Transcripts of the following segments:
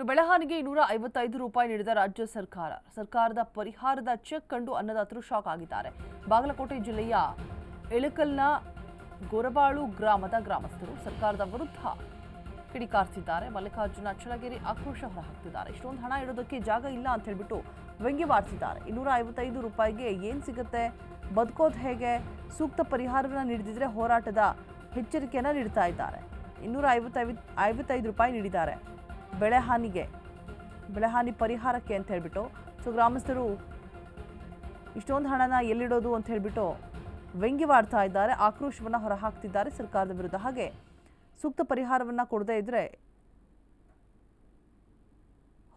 ಬೆಳೆಹಾನಿಗೆ 255 ರೂಪಾಯಿ ನೀಡಿದ ರಾಜ್ಯ ಸರ್ಕಾರದ ಪರಿಹಾರದ ಚೆಕ್ ಕಂಡು ಅನ್ನದಾತರು ಶಾಕ್ ಆಗಿದ್ದಾರೆ. ಬಾಗಲಕೋಟೆ ಜಿಲ್ಲೆಯ ಇಳಕಲ್ನ ಗೊರಬಾಳು ಗ್ರಾಮದ ಗ್ರಾಮಸ್ಥರು ಸರ್ಕಾರದ ವಿರುದ್ಧ ಕಿಡಿಕಾರ್ತಿದ್ದಾರೆ. ಮಲ್ಲಿಕಾರ್ಜುನ ಚಳಗೇರಿ ಆಕ್ರೋಶ ಹೊರಹಾಕ್ತಿದ್ದಾರೆ. ಇಷ್ಟೊಂದು ಹಣ ಇಡೋದಕ್ಕೆ ಜಾಗ ಇಲ್ಲ ಅಂತ ಹೇಳ್ಬಿಟ್ಟು ವ್ಯಂಗ್ಯವಾಡ್ತಿದ್ದಾರೆ. 255 ರೂಪಾಯಿಗೆ ಏನ್ ಸಿಗುತ್ತೆ, ಬದುಕೋದು ಹೇಗೆ, ಸೂಕ್ತ ಪರಿಹಾರವನ್ನು ನೀಡಿದ್ರೆ ಹೋರಾಟದ ಎಚ್ಚರಿಕೆಯನ್ನ ನೀಡ್ತಾ ಇದ್ದಾರೆ. 255 ರೂಪಾಯಿ ನೀಡಿದ್ದಾರೆ ಬೆಳೆಹಾನಿ ಪರಿಹಾರಕ್ಕೆ ಅಂತ ಹೇಳ್ಬಿಟ್ಟು. ಸೊ ಗ್ರಾಮಸ್ಥರು ಇಷ್ಟೊಂದು ಹಣನ ಎಲ್ಲಿಡೋದು ಅಂತ ಹೇಳ್ಬಿಟ್ಟು ವ್ಯಂಗ್ಯವಾಡ್ತಾ ಇದ್ದಾರೆ, ಆಕ್ರೋಶವನ್ನ ಹೊರಹಾಕ್ತಿದ್ದಾರೆ ಸರ್ಕಾರದ ವಿರುದ್ಧ. ಹಾಗೆ ಸೂಕ್ತ ಪರಿಹಾರವನ್ನ ಕೊಡದೇ ಇದ್ರೆ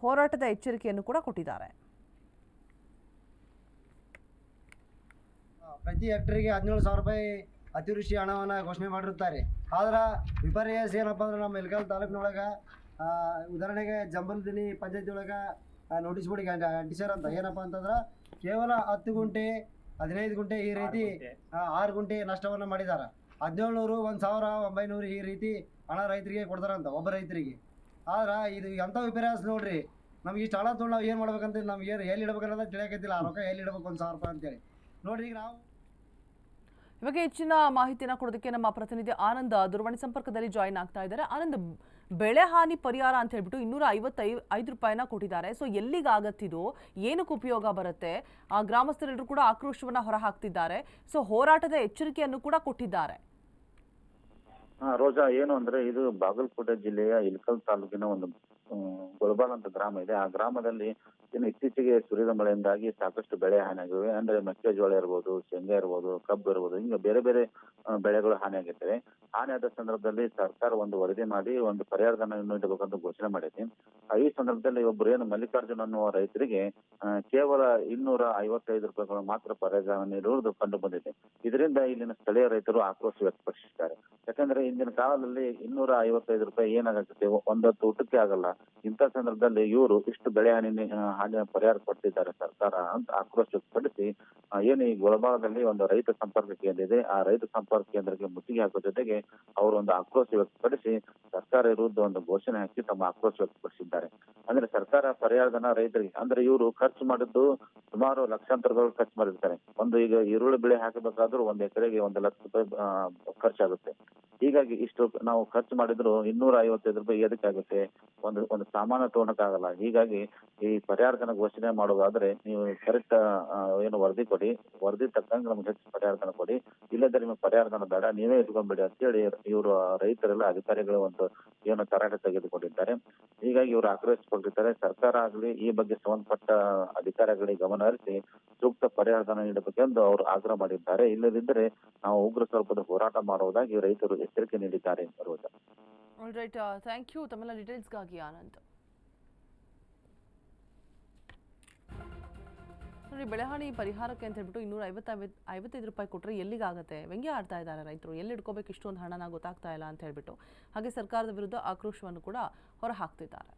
ಹೋರಾಟದ ಎಚ್ಚರಿಕೆಯನ್ನು ಕೂಡ ಕೊಟ್ಟಿದ್ದಾರೆ. ಪ್ರತಿ ಹೆಕ್ಟರ್ಗೆ 17,000 ರೂಪಾಯಿ ಅತಿವೃಷ್ಟಿ ಹಣವನ್ನು ಘೋಷಣೆ ಮಾಡಿರುತ್ತಾರೆ. ಆದ್ರೆ ವಿಪರ್ಯಾಸ ಏನಪ್ಪ ಅಂದ್ರೆ ನಮ್ಮ ಇಳಕಲ್ ತಾಲೂಕಿನೊಳಗೆ ಉದಾಹರಣೆಗೆ ಜಂಬಲ್ದಿನಿ ಪಂಚಾಯತಿ ಒಳಗೆ ನೋಟಿಸ್ ಬೋರ್ಡಿಗೆ ಅಂಟಿಸ್ಯಾರ ಅಂತ. ಏನಪ್ಪ ಅಂತಂದ್ರೆ ಕೇವಲ 10 ಗುಂಟೆ 15 ಗುಂಟೆ ಈ ರೀತಿ 6 ಗುಂಟೆ ನಷ್ಟವನ್ನು ಮಾಡಿದ್ದಾರೆ. 1700 1,900 ಈ ರೀತಿ ಹಣ ರೈತರಿಗೆ ಕೊಡ್ತಾರಂತ ಒಬ್ಬ ರೈತರಿಗೆ. ಆದ್ರೆ ಇದು ಎಂಥ ವಿಪರ್ಯಾಸ ನೋಡ್ರಿ. ನಮ್ಗೆ ಇಷ್ಟು ಹಣ ತೊಗೊಂಡು ನಾವು ಏನು ಮಾಡ್ಬೇಕಂತ ನಮ್ಗೆ ಎಲ್ಲಿ ಇಡಬೇಕನ್ನೋದು ತಿಳಿಯಕತ್ತಿಲ್ಲ. ಆ ರೊಕ್ಕ ಎಲ್ಲಿ ಇಡಬೇಕು 1,000 ರೂಪಾಯಿ ಅಂತೇಳಿ ನೋಡ್ರಿ. ಈಗ ನಾವು ಇವಾಗ ಹೆಚ್ಚಿನ ಮಾಹಿತಿಯನ್ನು ಕೊಡೋದಕ್ಕೆ ನಮ್ಮ ಪ್ರತಿನಿಧಿ ಆನಂದ್ ದೂರವಾಣಿ ಸಂಪರ್ಕದಲ್ಲಿ ಜಾಯಿನ್ ಆಗ್ತಾ ಇದ್ದಾರೆ. ಆನಂದ್, ಬೆಳೆ ಹಾನಿ ಪರಿಹಾರ ಅಂತ ಹೇಳ್ಬಿಟ್ಟು 255 ರೂಪಾಯಿನ ಕೊಟ್ಟಿದ್ದಾರೆ. ಸೊ ಎಲ್ಲಿಗಾಗತ್ತಿದು, ಏನಕ್ಕೆ ಉಪಯೋಗ ಬರುತ್ತೆ? ಆ ಗ್ರಾಮಸ್ಥರೆಲ್ಲರೂ ಕೂಡ ಆಕ್ರೋಶವನ್ನ ಹೊರಹಾಕ್ತಿದ್ದಾರೆ. ಸೊ ಹೋರಾಟದ ಎಚ್ಚರಿಕೆಯನ್ನು ಕೂಡ ಕೊಟ್ಟಿದ್ದಾರೆ. ರೋಜಾ, ಏನು ಅಂದ್ರೆ ಇದು ಬಾಗಲಕೋಟೆ ಜಿಲ್ಲೆಯ ಇಳಕಲ್ ತಾಲೂಕಿನ ಒಂದು ಗೊಳಬಾಲ್ ಅಂತ ಗ್ರಾಮ ಇದೆ. ಆ ಗ್ರಾಮದಲ್ಲಿ ಇನ್ನು ಇತ್ತೀಚೆಗೆ ಸುರಿದ ಮಳೆಯಿಂದಾಗಿ ಸಾಕಷ್ಟು ಬೆಳೆ ಹಾನಿಯಾಗಿವೆ. ಅಂದ್ರೆ ಮೆಕ್ಕೆಜೋಳ ಇರ್ಬೋದು, ಶೇಂಗಾ ಇರ್ಬೋದು, ಕಬ್ಬು ಇರ್ಬೋದು, ಹಿಂಗ ಬೇರೆ ಬೇರೆ ಬೆಳೆಗಳು ಹಾನಿಯಾಗಿರ್ತವೆ. ಹಾನಿಯಾದ ಸಂದರ್ಭದಲ್ಲಿ ಸರ್ಕಾರ ಒಂದು ವರದಿ ಮಾಡಿ ಒಂದು ಪರಿಹಾರಧನ ನೀಡಬೇಕಂತ ಘೋಷಣೆ ಮಾಡೈತಿ. ಈ ಸಂದರ್ಭದಲ್ಲಿ ಒಬ್ಬರು ಏನು ಮಲ್ಲಿಕಾರ್ಜುನ್ ಅನ್ನುವ ರೈತರಿಗೆ ಕೇವಲ 255 ರೂಪಾಯಿಗಳು ಮಾತ್ರ ಪರಿಹಾರಧನ ನೀಡುವುದು ಕಂಡು ಬಂದಿದೆ. ಇದರಿಂದ ಇಲ್ಲಿನ ಸ್ಥಳೀಯ ರೈತರು ಆಕ್ರೋಶ ವ್ಯಕ್ತಪಡಿಸಿದ್ದಾರೆ. ಯಾಕಂದ್ರೆ ಇಂದಿನ ಕಾಲದಲ್ಲಿ 255 ರೂಪಾಯಿ ಏನಾಗುತ್ತೆ, ಒಂದೊತ್ತು ಊಟಕ್ಕೆ ಆಗಲ್ಲ. ಇಂಥ ಸಂದರ್ಭದಲ್ಲಿ ಇವರು ಇಷ್ಟು ಬೆಳೆ ಹಾನಿಯ ಪರಿಹಾರ ಕೊಟ್ಟಿದ್ದಾರೆ ಸರ್ಕಾರ ಅಂತ ಆಕ್ರೋಶ ವ್ಯಕ್ತಪಡಿಸಿ ಏನು ಈ ಗೊಳಬಾಳದಲ್ಲಿ ಒಂದು ರೈತ ಸಂಪರ್ಕ ಕೇಂದ್ರ ಇದೆ, ಆ ರೈತ ಸಂಪರ್ಕ ಕೇಂದ್ರಕ್ಕೆ ಮುತ್ತಿಗೆ ಹಾಕೋ ಜೊತೆಗೆ ಅವರು ಒಂದು ಆಕ್ರೋಶ ವ್ಯಕ್ತಪಡಿಸಿ ಸರ್ಕಾರ ವಿರುದ್ಧ ಒಂದು ಘೋಷಣೆ ಹಾಕಿ ತಮ್ಮ ಆಕ್ರೋಶ ವ್ಯಕ್ತಪಡಿಸಿದ್ದಾರೆ. ಅಂದ್ರೆ ಸರ್ಕಾರ ಪರಿಹಾರಧನ ರೈತರಿಗೆ ಅಂದ್ರೆ ಇವರು ಖರ್ಚು ಮಾಡಿದ್ದು ಸುಮಾರು ಲಕ್ಷಾಂತರ ಖರ್ಚು ಮಾಡಿರ್ತಾರೆ. ಒಂದು ಈಗ ಈರುಳ್ಳಿ ಬೆಳೆ ಹಾಕಬೇಕಾದ್ರೂ 1 ಎಕರೆಗೆ 1 ಲಕ್ಷ ರೂಪಾಯಿ ಖರ್ಚಾಗುತ್ತೆ. ಹೀಗಾಗಿ ಇಷ್ಟು ನಾವು ಖರ್ಚು ಮಾಡಿದ್ರು 255 ರೂಪಾಯಿ ಎದಕ್ಕಾಗುತ್ತೆ? ಒಂದು ಸಾಮಾನು ತಗೊಳಕ್ಕಾಗಲ್ಲ. ಹೀಗಾಗಿ ಈ ಪರಿಹಾರಧನ ಘೋಷಣೆ ಮಾಡೋದಾದ್ರೆ ನೀವು ಕರೆಕ್ಟ್ ಏನು ವರದಿ ಕೊಡಿ, ವರದಿ ತಕ್ಕಂಗೆ ನಮ್ಗೆ ಹೆಚ್ಚು ಪರಿಹಾರಧನ ಕೊಡಿ, ಇಲ್ಲದ್ರೆ ನಿಮಗೆ ಪರಿಹಾರಧನ ಬೇಡ, ನೀವೇ ಇಟ್ಕೊಂಡ್ಬಿಡಿ ಅಂತ ಹೇಳಿ ಇವರು ರೈತರೆಲ್ಲ ಅಧಿಕಾರಿಗಳು ಒಂದು ಏನು ತರಾಟೆ ತೆಗೆದುಕೊಂಡಿದ್ದಾರೆ. ಹೀಗಾಗಿ ಇವರು ಆಕ್ರೋಶಪಟ್ಟಿದ್ದಾರೆ. ಸರ್ಕಾರ ಆಗಲಿ ಈ ಬಗ್ಗೆ ಸಂಬಂಧಪಟ್ಟ ಅಧಿಕಾರಿಗಳಿಗೆ ಗಮನ ಹರಿಸಿ ಸೂಕ್ತ ಪರಿಹಾರಧನ ನೀಡಬೇಕೆಂದು ಅವರು ಆಗ್ರಹ ಮಾಡಿದ್ದಾರೆ. ಇಲ್ಲದಿದ್ದರೆ ನಾವು ಉಗ್ರ ಸ್ವರೂಪದ ಹೋರಾಟ ಮಾಡುವುದಾಗಿ ರೈತರು ಎಚ್ಚರಿಕೆ ನೀಡಿದ್ದಾರೆ. ಆಲ್ರೈಟ್, ಥ್ಯಾಂಕ್ ಯು ತಮ್ಮೆಲ್ಲ ಡೀಟೇಲ್ಸ್ಗಾಗಿ ಆನಂದ್. ನೋಡಿ, ಬೆಳೆಹಾನಿ ಪರಿಹಾರಕ್ಕೆ ಅಂತ ಹೇಳ್ಬಿಟ್ಟು 255 ರೂಪಾಯಿ ಕೊಟ್ಟರೆ ಎಲ್ಲಿಗಾಗತ್ತೆ? ವ್ಯಂಗ್ಯ ಆಡ್ತಾ ಇದ್ದಾರೆ ರೈತರು. ಎಲ್ಲಿ ಇಟ್ಕೋಬೇಕು ಇಷ್ಟೊಂದು ಹಣನ ಗೊತ್ತಾಗ್ತಾ ಇಲ್ಲ ಅಂತ ಹೇಳ್ಬಿಟ್ಟು. ಹಾಗೆ ಸರ್ಕಾರದ ವಿರುದ್ಧ ಆಕ್ರೋಶವನ್ನು ಕೂಡ ಹೊರಹಾಕ್ತಿದ್ದಾರೆ.